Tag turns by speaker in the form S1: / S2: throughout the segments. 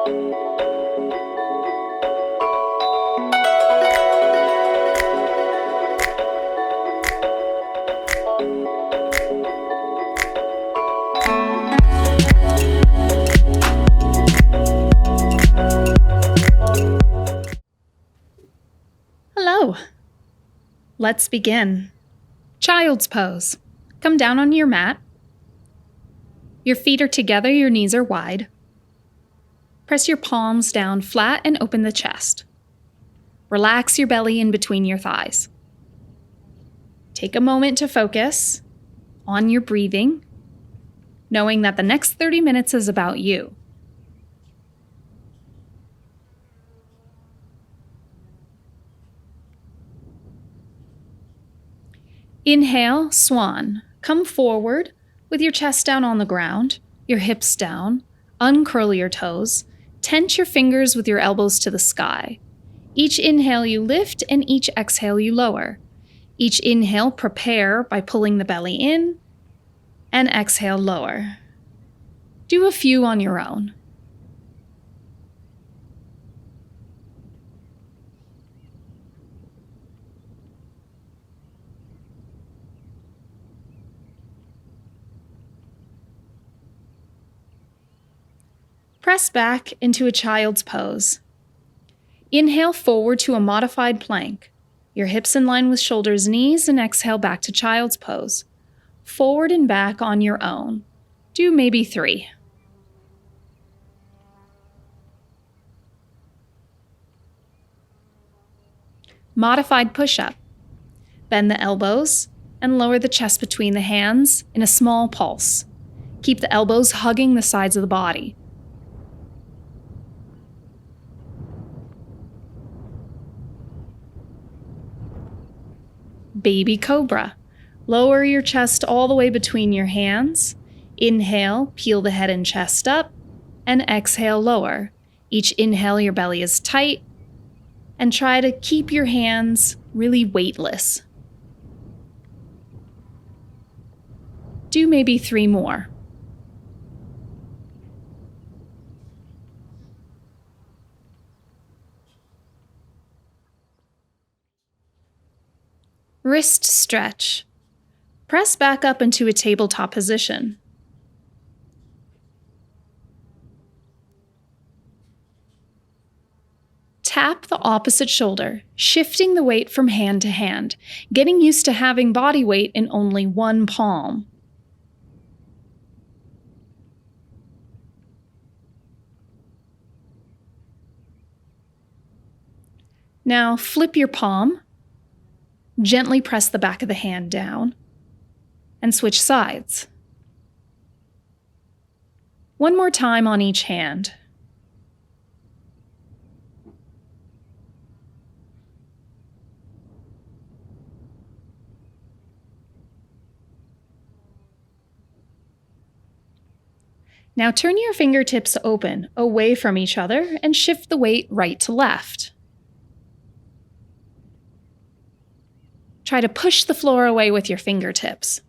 S1: Hello. Let's begin. Child's pose. Come down on your mat. Your feet are together, your knees are wide. Press your palms down flat and open the chest. Relax your belly in between your thighs. Take a moment to focus on your breathing, knowing that the next 30 minutes is about you. Inhale, swan. Come forward with your chest down on the ground, your hips down, uncurl your toes, tense your fingers with your elbows to the sky. Each inhale you lift and each exhale you lower. Each inhale prepare by pulling the belly in and exhale lower. Do a few on your own. Press back into a child's pose. Inhale forward to a modified plank. Your hips in line with shoulders, knees, and exhale back to child's pose. Forward and back on your own. Do maybe 3. Modified push-up. Bend the elbows and lower the chest between the hands in a small pulse. Keep the elbows hugging the sides of the body. Baby cobra. Lower your chest all the way between your hands. Inhale, peel the head and chest up, and exhale, lower. Each inhale, your belly is tight, and try to keep your hands really weightless. Do maybe 3 more. Wrist stretch. Press back up into a tabletop position. Tap the opposite shoulder, shifting the weight from hand to hand, getting used to having body weight in only one palm. Now flip your palm. Gently press the back of the hand down and switch sides. One more time on each hand. Now turn your fingertips open away from each other and shift the weight right to left. Try to push the floor away with your fingertips.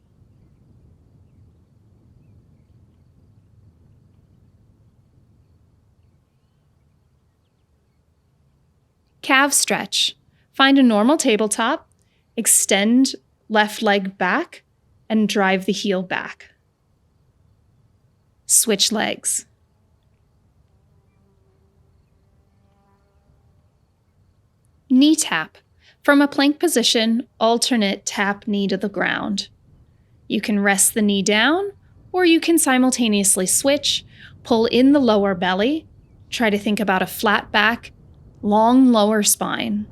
S1: Calf stretch. Find a normal tabletop, extend left leg back, and drive the heel back. Switch legs. Knee tap. From a plank position, alternate tap knee to the ground. You can rest the knee down, or you can simultaneously switch, pull in the lower belly, try to think about a flat back, long lower spine.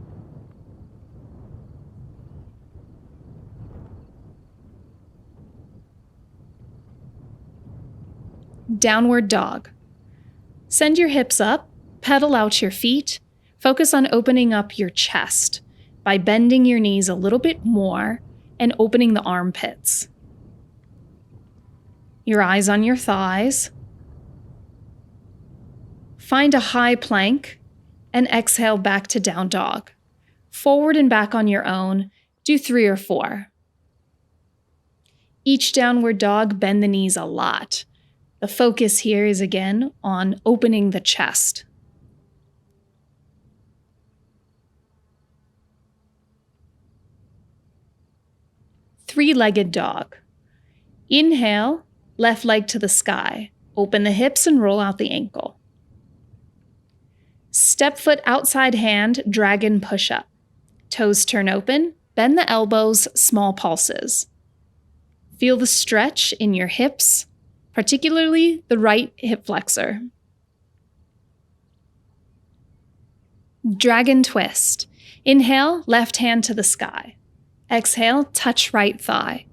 S1: Downward dog. Send your hips up, pedal out your feet, focus on opening up your chest by bending your knees a little bit more and opening the armpits. Your eyes on your thighs. Find a high plank and exhale back to down dog. Forward and back on your own, do 3 or 4. Each downward dog, bend the knees a lot. The focus here is again on opening the chest. Three-legged dog. Inhale, left leg to the sky. Open the hips and roll out the ankle. Step foot outside hand, dragon push-up. Toes turn open, bend the elbows, small pulses. Feel the stretch in your hips, particularly the right hip flexor. Dragon twist. Inhale, left hand to the sky. Exhale, touch right thigh.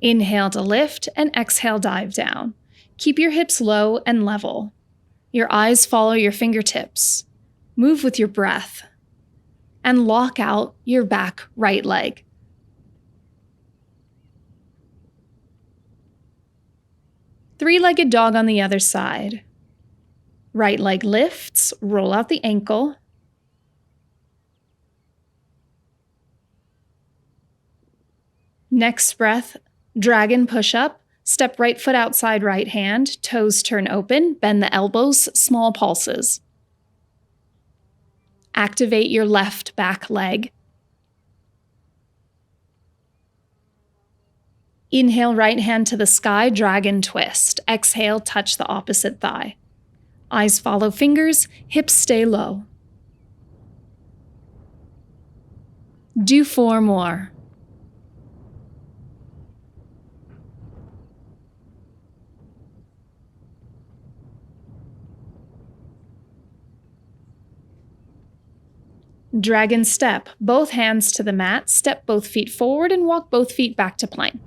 S1: Inhale to lift and exhale, dive down. Keep your hips low and level. Your eyes follow your fingertips. Move with your breath. And lock out your back right leg. Three-legged dog on the other side. Right leg lifts, roll out the ankle. Next breath, dragon push-up. Step right foot outside right hand, toes turn open, bend the elbows, small pulses. Activate your left back leg. Inhale, right hand to the sky, dragon twist. Exhale, touch the opposite thigh. Eyes follow fingers, hips stay low. Do 4 more. Dragon step, both hands to the mat, step both feet forward and walk both feet back to plank.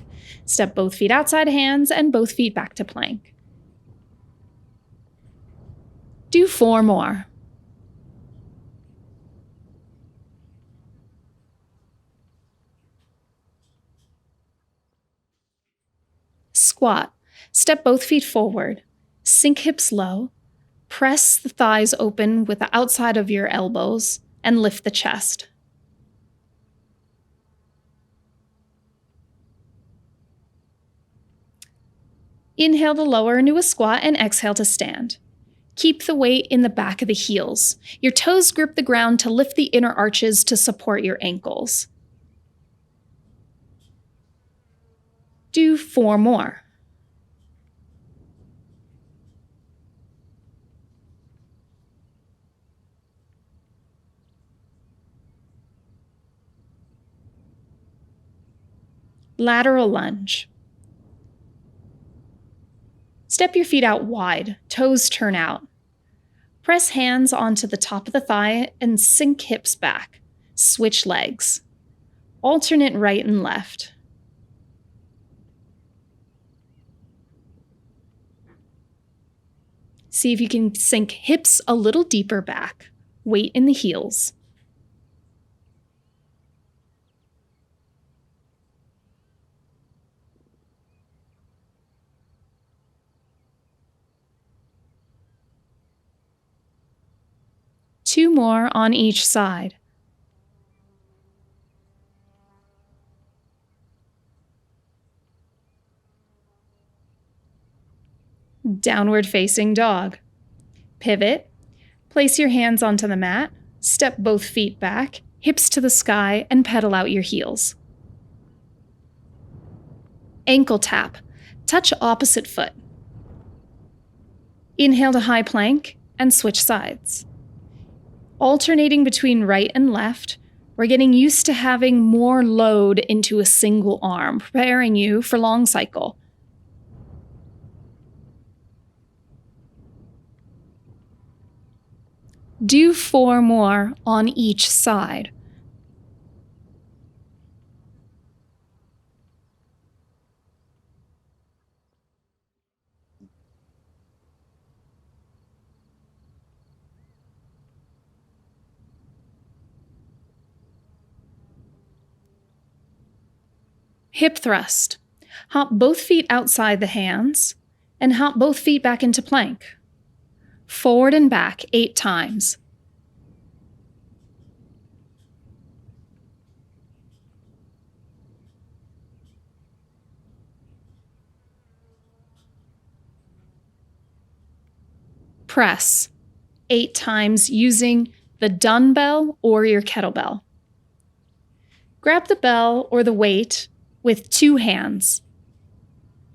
S1: Step both feet outside hands and both feet back to plank. Do 4 more. Squat, step both feet forward, sink hips low, press the thighs open with the outside of your elbows, and lift the chest. Inhale to lower into a squat and exhale to stand. Keep the weight in the back of the heels. Your toes grip the ground to lift the inner arches to support your ankles. Do 4 more. Lateral lunge. Step your feet out wide, toes turn out. Press hands onto the top of the thigh and sink hips back. Switch legs. Alternate right and left. See if you can sink hips a little deeper back. Weight in the heels. Two more on each side. Downward facing dog. Pivot. Place your hands onto the mat. Step both feet back, hips to the sky, and pedal out your heels. Ankle tap. Touch opposite foot. Inhale to high plank and switch sides. Alternating between right and left, we're getting used to having more load into a single arm, preparing you for long cycle. Do 4 more on each side. Hip thrust. Hop both feet outside the hands and hop both feet back into plank. Forward and back 8 times. press 8 times using the dumbbell or your kettlebell. Grab the bell or the weight with 2 hands,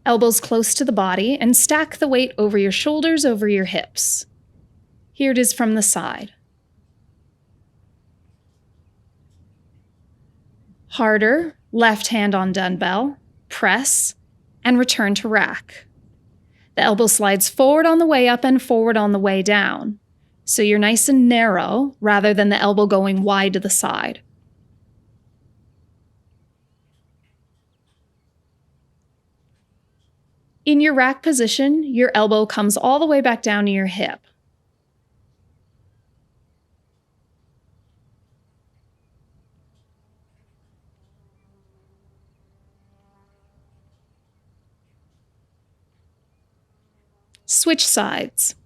S1: elbows close to the body, and stack the weight over your shoulders, over your hips. Here it is from the side. Harder, left hand on dumbbell, press, and return to rack. The elbow slides forward on the way up and forward on the way down, so you're nice and narrow rather than the elbow going wide to the side. In your rack position, your elbow comes all the way back down to your hip. Switch sides.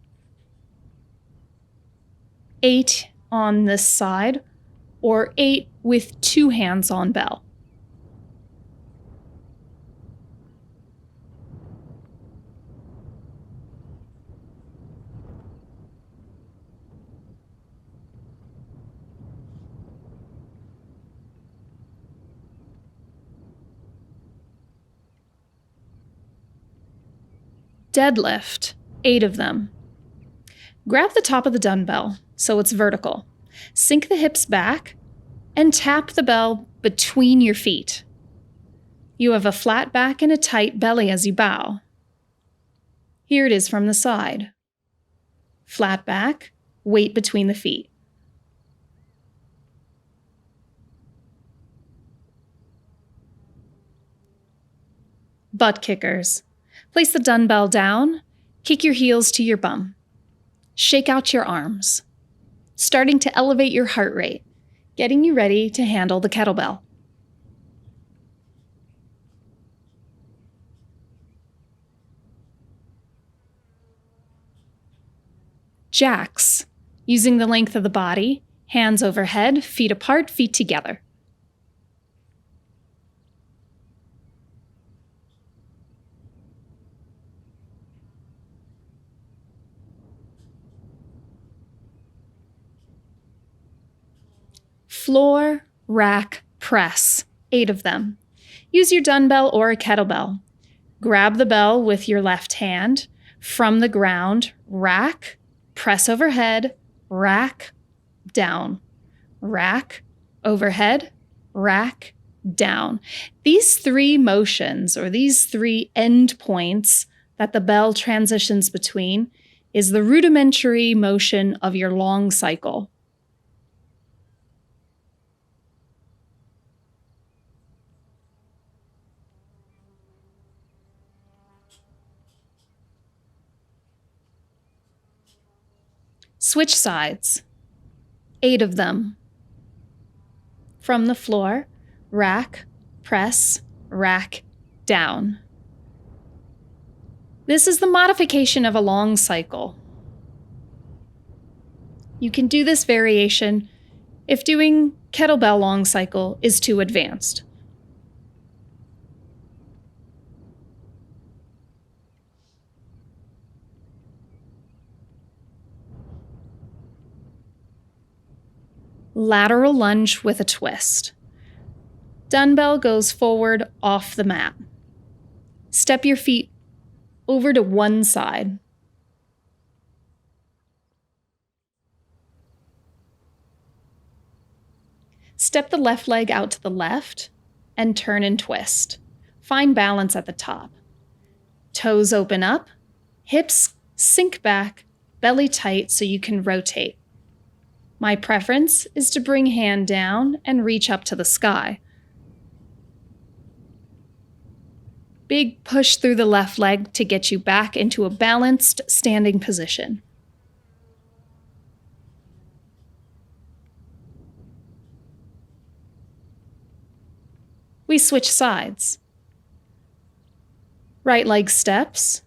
S1: 8 on this side, or 8 with 2 hands on bell. Deadlift, 8 of them. Grab the top of the dumbbell so it's vertical. Sink the hips back and tap the bell between your feet. You have a flat back and a tight belly as you bow. Here it is from the side. Flat back, weight between the feet. Butt kickers. Place the dumbbell down, kick your heels to your bum. Shake out your arms, starting to elevate your heart rate, getting you ready to handle the kettlebell. Jacks, using the length of the body, hands overhead, feet apart, feet together. Floor, rack, press, 8 of them. Use your dumbbell or a kettlebell. Grab the bell with your left hand. From the ground, rack, press overhead, rack, down. Rack, overhead, rack, down. These 3 motions, or these 3 end points that the bell transitions between, is the rudimentary motion of your long cycle. Switch sides, 8 of them. From the floor, rack, press, rack, down. This is the modification of a long cycle. You can do this variation if doing kettlebell long cycle is too advanced. Lateral lunge with a twist. Dumbbell goes forward off the mat. Step your feet over to one side. Step the left leg out to the left and turn and twist. Find balance at the top. Toes open up, hips sink back, belly tight so you can rotate. My preference is to bring hand down and reach up to the sky. Big push through the left leg to get you back into a balanced standing position. We switch sides. Right leg steps,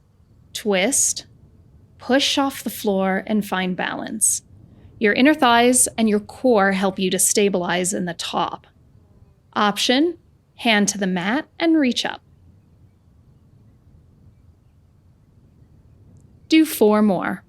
S1: twist, push off the floor and find balance. Your inner thighs and your core help you to stabilize in the top. Option, hand to the mat and reach up. Do 4 more.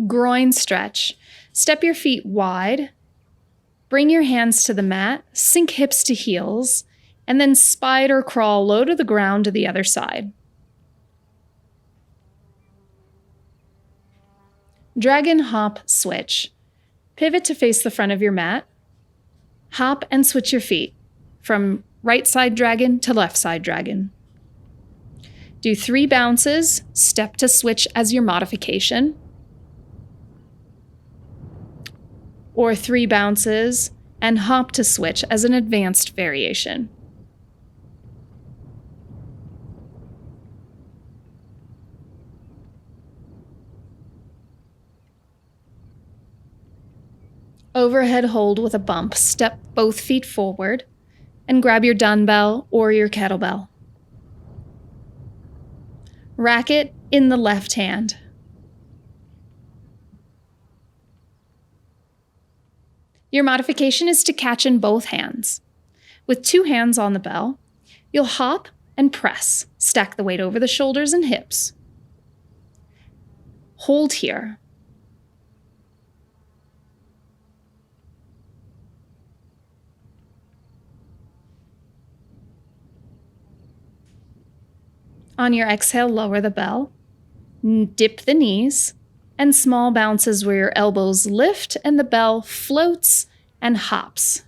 S1: Groin stretch. Step your feet wide. Bring your hands to the mat, sink hips to heels, and then spider crawl low to the ground to the other side. Dragon hop switch. Pivot to face the front of your mat. Hop and switch your feet from right side dragon to left side dragon. Do 3 bounces, step to switch as your modification. Or 3 bounces and hop to switch as an advanced variation. Overhead hold with a bump. Step both feet forward and grab your dumbbell or your kettlebell. Racket in the left hand. Your modification is to catch in both hands. With 2 hands on the bell, you'll hop and press. Stack the weight over the shoulders and hips. Hold here. On your exhale, lower the bell. Dip the knees. And small bounces where your elbows lift and the bell floats and hops.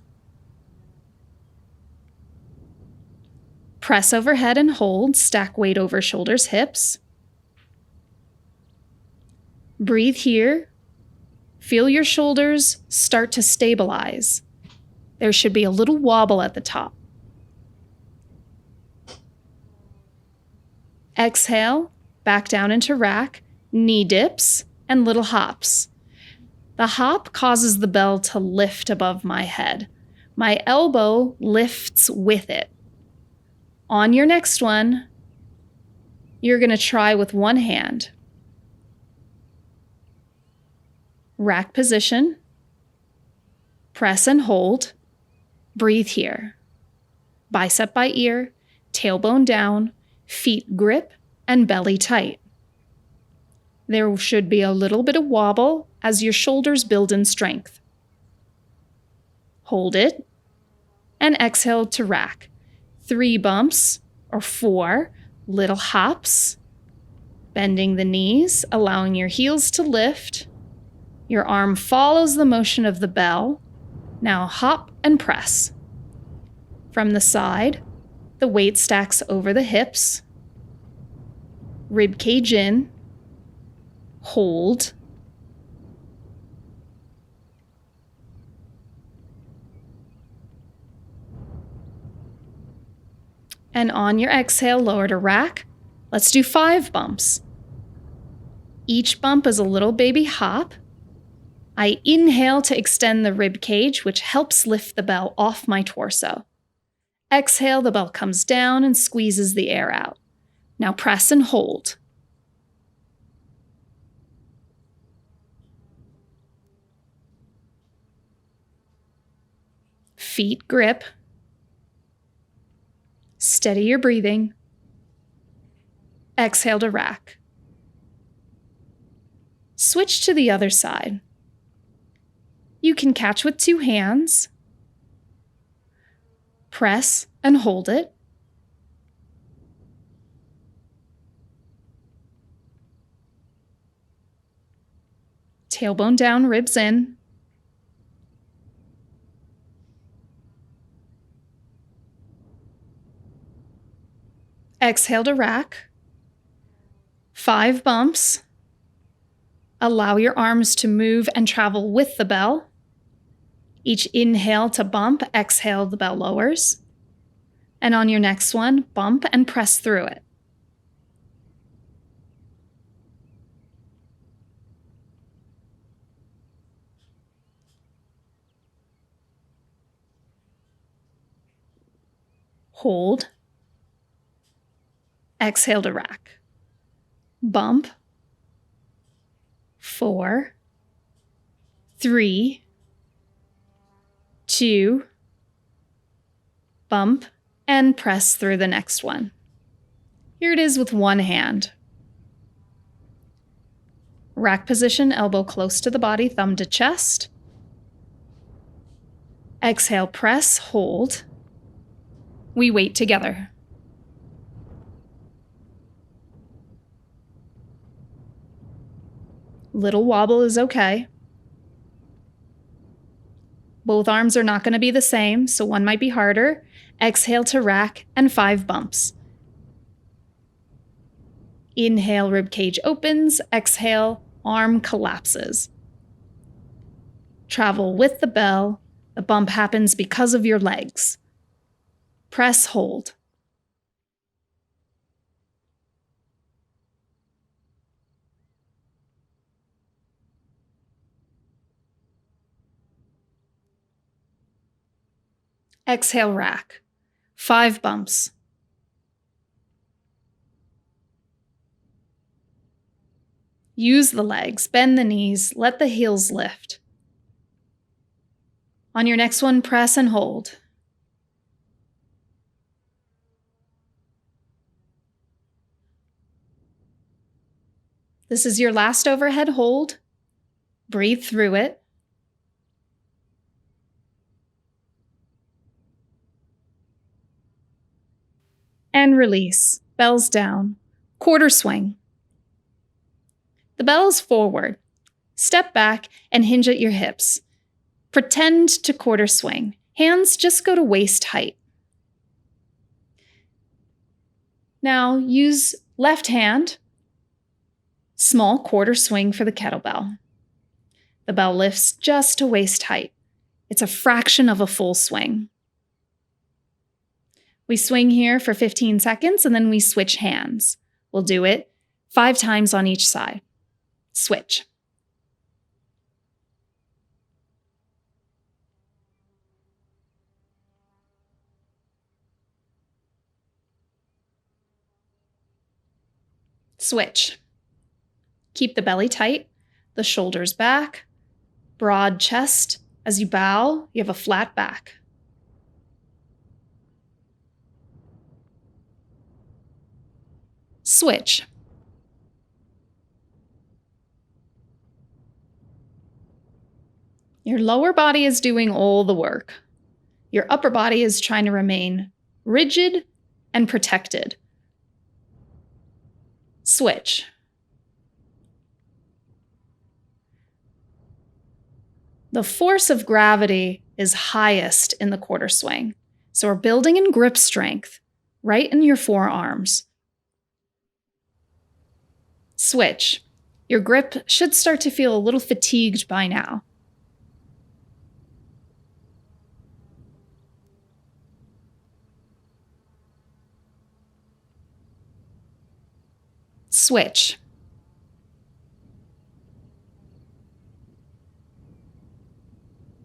S1: Press overhead and hold. Stack weight over shoulders, hips. Breathe here. Feel your shoulders start to stabilize. There should be a little wobble at the top. Exhale, back down into rack, knee dips, and little hops. The hop causes the bell to lift above my head. My elbow lifts with it. On your next one, you're going to try with one hand. Rack position. Press and hold. Breathe here. Bicep by ear, tailbone down, feet grip, and belly tight. There should be a little bit of wobble as your shoulders build in strength. Hold it and exhale to rack. 3 bumps or 4 little hops, bending the knees, allowing your heels to lift. Your arm follows the motion of the bell. Now hop and press. From the side, the weight stacks over the hips. Rib cage in. Hold. And on your exhale, lower to rack. Let's do 5 bumps. Each bump is a little baby hop. I inhale to extend the rib cage, which helps lift the bell off my torso. Exhale, the bell comes down and squeezes the air out. Now press and hold. Feet grip. Steady your breathing. Exhale to rack. Switch to the other side. You can catch with 2 hands. Press and hold it. Tailbone down, ribs in. Exhale to rack. 5 bumps. Allow your arms to move and travel with the bell. Each inhale to bump, exhale, the bell lowers. And on your next one, bump and press through it. Hold. Exhale to rack. Bump. 4, 3, 2, bump, and press through the next one. Here it is with one hand. Rack position, elbow close to the body, thumb to chest. Exhale, press, hold. We wait together. Little wobble is okay. Both arms are not going to be the same, so one might be harder. Exhale to rack and 5 bumps. Inhale, rib cage opens. Exhale, arm collapses. Travel with the bell. The bump happens because of your legs. Press, hold. Exhale, rack. 5 bumps. Use the legs, bend the knees, let the heels lift. On your next one, press and hold. This is your last overhead hold. Breathe through it. And release. Bells down. Quarter swing. The bell is forward. Step back and hinge at your hips. Pretend to quarter swing. Hands just go to waist height. Now use left hand. Small quarter swing for the kettlebell. The bell lifts just to waist height. It's a fraction of a full swing. We swing here for 15 seconds and then we switch hands. We'll do it 5 times on each side. Switch. Switch. Keep the belly tight, the shoulders back, broad chest. As you bow, you have a flat back. Switch. Your lower body is doing all the work. Your upper body is trying to remain rigid and protected. Switch. The force of gravity is highest in the quarter swing. So we're building in grip strength right in your forearms. Switch. Your grip should start to feel a little fatigued by now. Switch.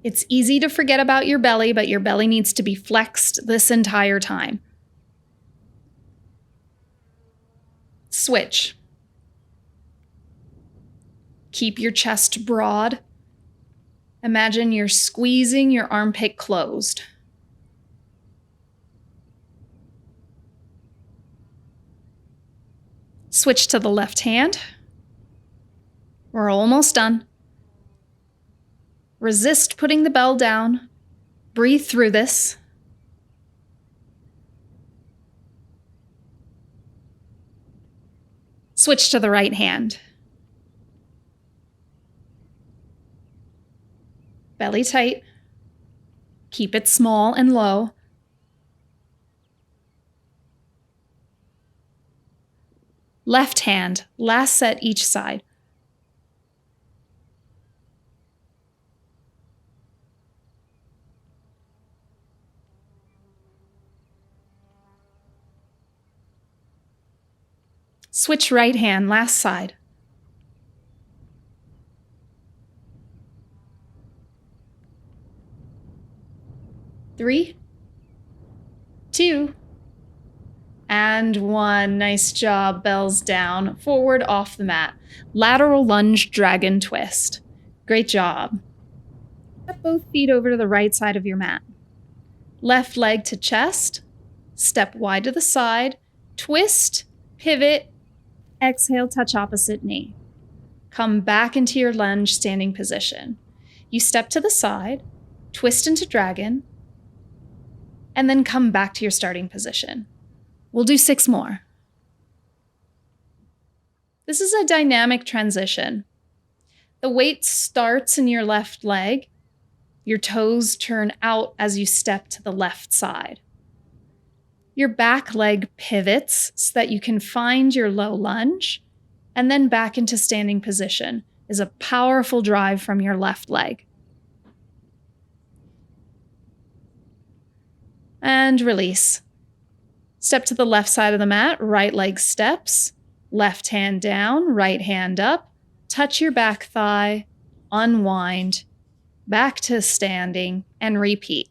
S1: It's easy to forget about your belly, but your belly needs to be flexed this entire time. Switch. Keep your chest broad. Imagine you're squeezing your armpit closed. Switch to the left hand. We're almost done. Resist putting the bell down. Breathe through this. Switch to the right hand. Belly tight. Keep it small and low. Left hand, last set each side. Switch right hand, last side. Three, 2, and 1. Nice job. Bells down. Forward off the mat. Lateral lunge dragon twist. Great job. Step both feet over to the right side of your mat. Left leg to chest. Step wide to the side. Twist, pivot, exhale, touch opposite knee. Come back into your lunge standing position. You step to the side, twist into dragon, and then come back to your starting position. We'll do 6 more. This is a dynamic transition. The weight starts in your left leg. Your toes turn out as you step to the left side. Your back leg pivots so that you can find your low lunge, and then back into standing position is a powerful drive from your left leg. And release. Step to the left side of the mat, right leg steps, left hand down, right hand up, touch your back thigh, unwind, back to standing, and repeat.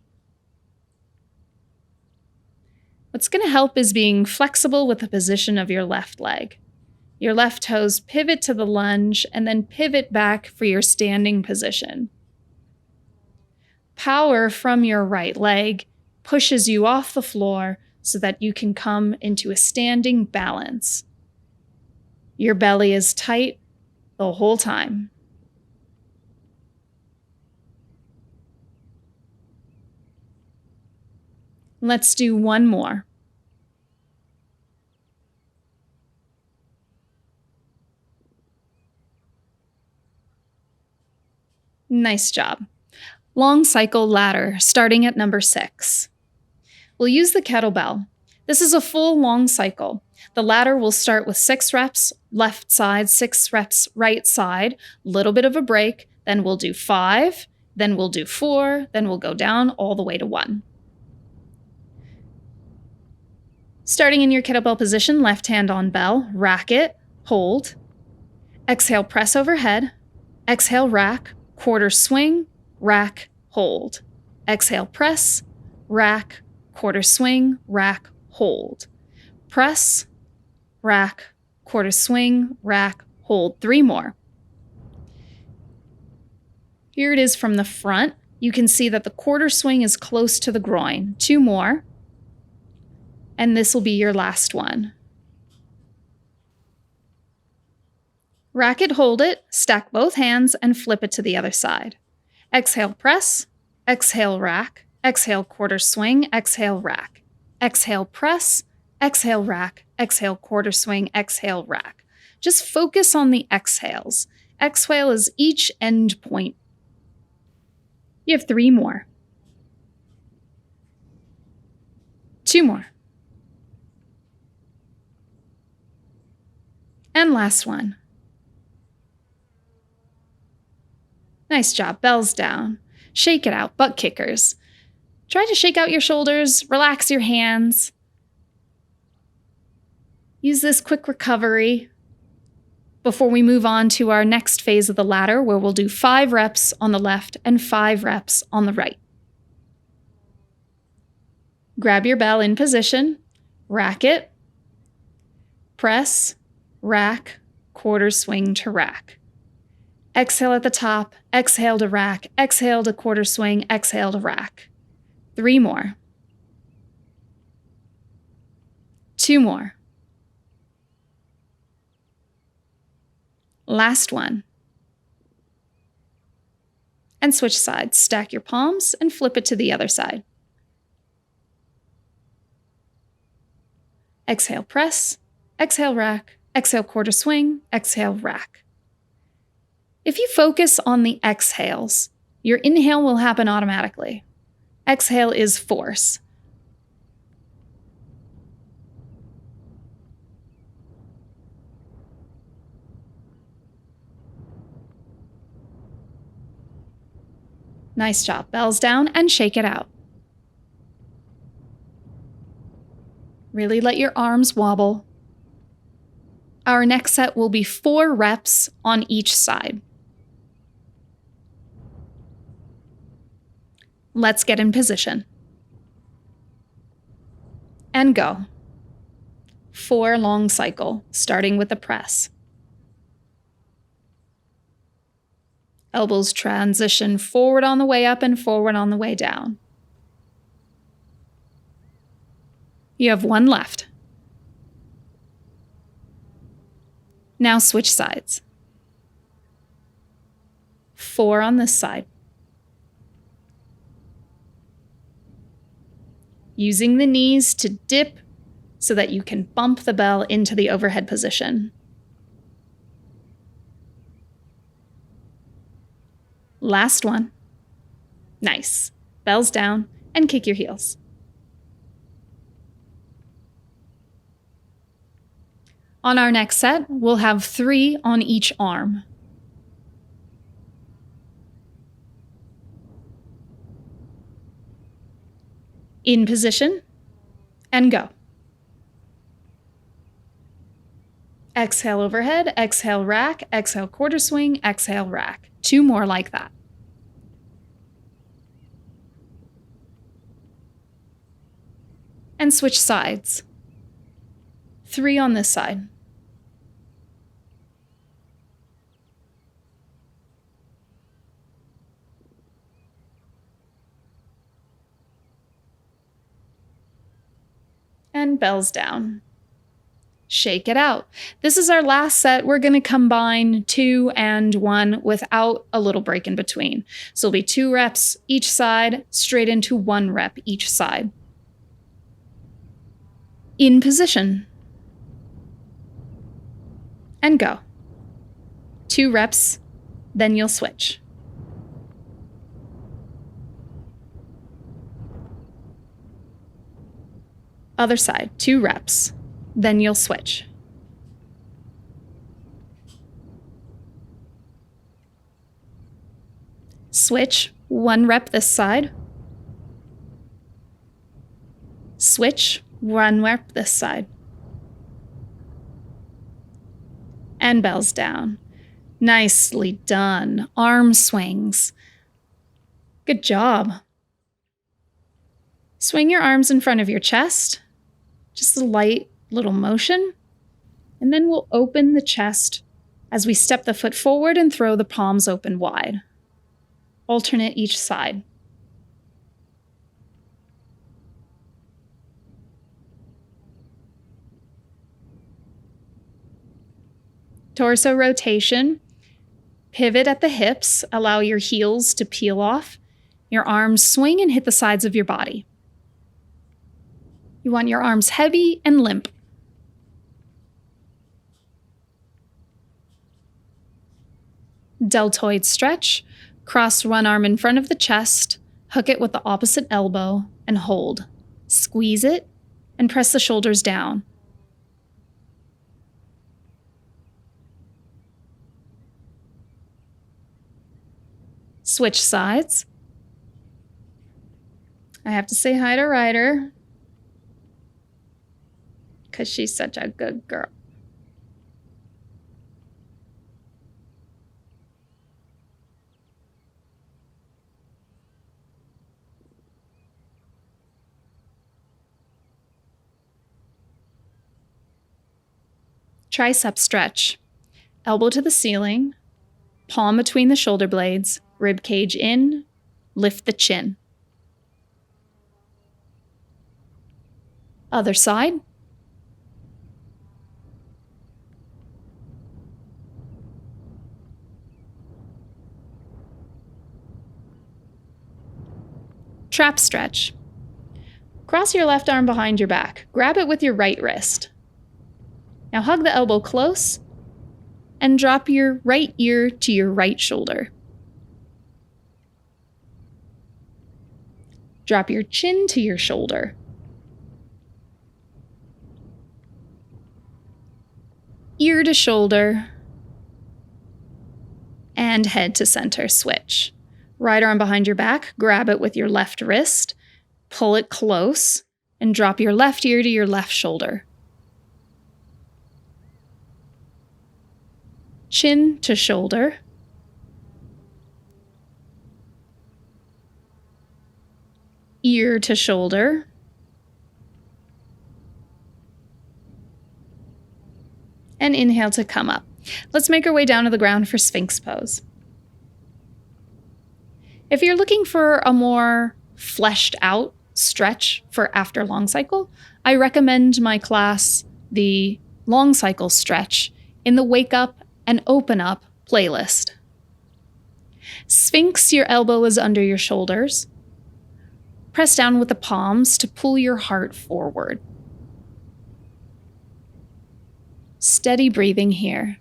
S1: What's going to help is being flexible with the position of your left leg. Your left toes pivot to the lunge and then pivot back for your standing position. Power from your right leg pushes you off the floor so that you can come into a standing balance. Your belly is tight the whole time. Let's do 1 more. Nice job. Long cycle ladder, starting at number 6. We'll use the kettlebell. This is a full long cycle. The ladder will start with 6 reps left side, 6 reps right side, little bit of a break, then we'll do 5, then we'll do 4, then we'll go down all the way to 1. Starting in your kettlebell position, left hand on bell, rack it, hold. Exhale, press overhead. Exhale, rack, quarter swing, rack, hold. Exhale, press, rack, quarter swing, rack, hold. Press, rack, quarter swing, rack, hold. 3 more. Here it is from the front. You can see that the quarter swing is close to the groin. 2 more. And this will be your last one. Rack it, hold it, stack both hands, and flip it to the other side. Exhale, press. Exhale, rack. Exhale, quarter swing. Exhale, rack. Exhale, press. Exhale, rack. Exhale, quarter swing. Exhale, rack. Just focus on the exhales. Exhale is each end point. You have 3 more. 2 more. And last one. Nice job. Bells down. Shake it out. Butt kickers. Try to shake out your shoulders. Relax your hands. Use this quick recovery before we move on to our next phase of the ladder, where we'll do 5 reps on the left and 5 reps on the right. Grab your bell in position. Rack it. Press. Rack. Quarter swing to rack. Exhale at the top, exhale to rack, exhale to quarter swing, exhale to rack. 3 more. 2 more. Last one. And switch sides. Stack your palms and flip it to the other side. Exhale, press. Exhale, rack. Exhale, quarter swing. Exhale, rack. If you focus on the exhales, your inhale will happen automatically. Exhale is force. Nice job. Bells down and shake it out. Really let your arms wobble. Our next set will be 4 reps on each side. Let's get in position. And go. 4 long cycle, starting with the press. Elbows transition forward on the way up and forward on the way down. You have 1 left. Now switch sides. 4 on this side. Using the knees to dip so that you can bump the bell into the overhead position. Last one. Nice. Bells down and kick your heels. On our next set, we'll have 3 on each arm. In position, and go. Exhale overhead, exhale rack, exhale quarter swing, exhale rack. 2 more like that. And switch sides. 3 on this side. And bells down. Shake it out. This is our last set. We're going to combine 2 and 1 without a little break in between. So it'll be 2 reps each side, straight into 1 rep each side. In position. And go. 2 reps, then you'll switch. Other side, 2 reps, then you'll switch. Switch, 1 rep this side. Switch, 1 rep this side. And bells down. Nicely done. Arm swings. Good job. Swing your arms in front of your chest. Just a light little motion. And then we'll open the chest as we step the foot forward and throw the palms open wide. Alternate each side. Torso rotation. Pivot at the hips. Allow your heels to peel off. Your arms swing and hit the sides of your body. You want your arms heavy and limp. Deltoid stretch. Cross one arm in front of the chest, hook it with the opposite elbow, and hold. Squeeze it, and press the shoulders down. Switch sides. I have to say hi to Ryder, because she's such a good girl. Tricep stretch. Elbow to the ceiling, palm between the shoulder blades, rib cage in, lift the chin. Other side. Trap stretch. Cross your left arm behind your back. Grab it with your right wrist. Now hug the elbow close and drop your right ear to your right shoulder. Drop your chin to your shoulder. Ear to shoulder. And head to center switch. Right arm behind your back, grab it with your left wrist, pull it close, and drop your left ear to your left shoulder. Chin to shoulder. Ear to shoulder. And inhale to come up. Let's make our way down to the ground for Sphinx pose. If you're looking for a more fleshed out stretch for after long cycle, I recommend my class, the long cycle stretch, in the Wake Up and Open Up playlist. Sphinx, your elbow is under your shoulders. Press down with the palms to pull your heart forward. Steady breathing here.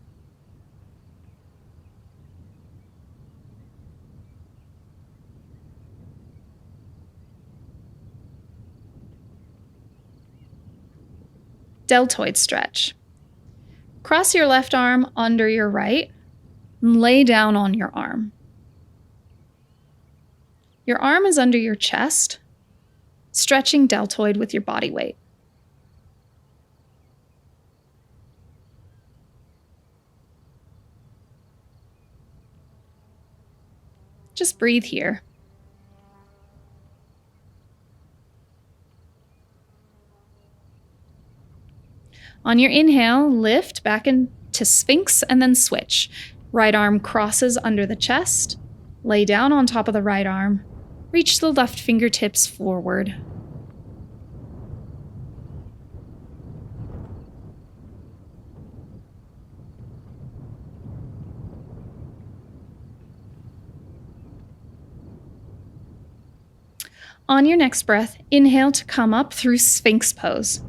S1: Deltoid stretch. Cross your left arm under your right and lay down on your arm. Your arm is under your chest, stretching deltoid with your body weight. Just breathe here. On your inhale, lift back into Sphinx and then switch. Right arm crosses under the chest. Lay down on top of the right arm. Reach the left fingertips forward. On your next breath, inhale to come up through Sphinx pose.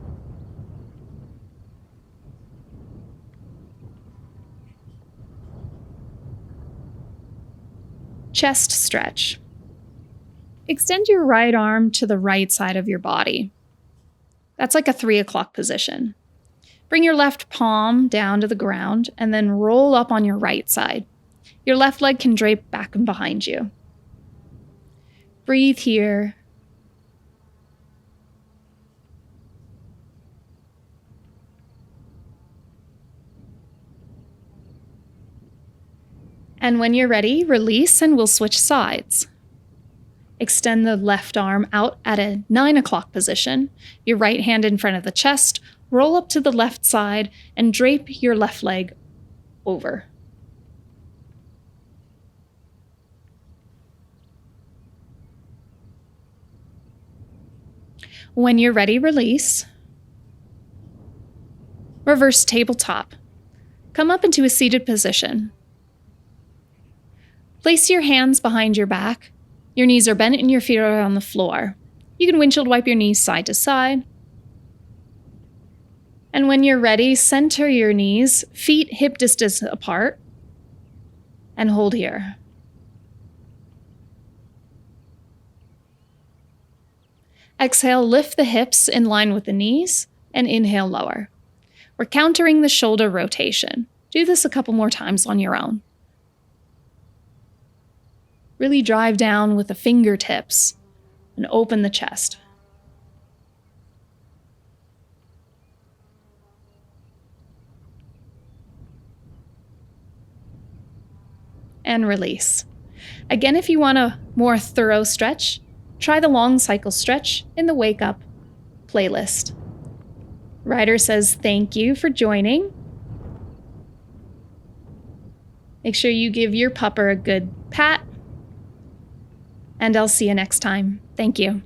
S1: Chest stretch. Extend your right arm to the right side of your body. That's like a 3 o'clock position. Bring your left palm down to the ground and then roll up on your right side. Your left leg can drape back and behind you. Breathe here. And when you're ready, release and we'll switch sides. Extend the left arm out at a 9 o'clock position, your right hand in front of the chest, roll up to the left side and drape your left leg over. When you're ready, release. Reverse tabletop. Come up into a seated position. Place your hands behind your back. Your knees are bent and your feet are on the floor. You can windshield wipe your knees side to side. And when you're ready, center your knees, feet hip distance apart, and hold here. Exhale, lift the hips in line with the knees, and inhale, lower. We're countering the shoulder rotation. Do this a couple more times on your own. Really drive down with the fingertips and open the chest. And release. Again, if you want a more thorough stretch, try the long cycle stretch in the Wake Up playlist. Ryder says thank you for joining. Make sure you give your pupper a good pat. And I'll see you next time. Thank you.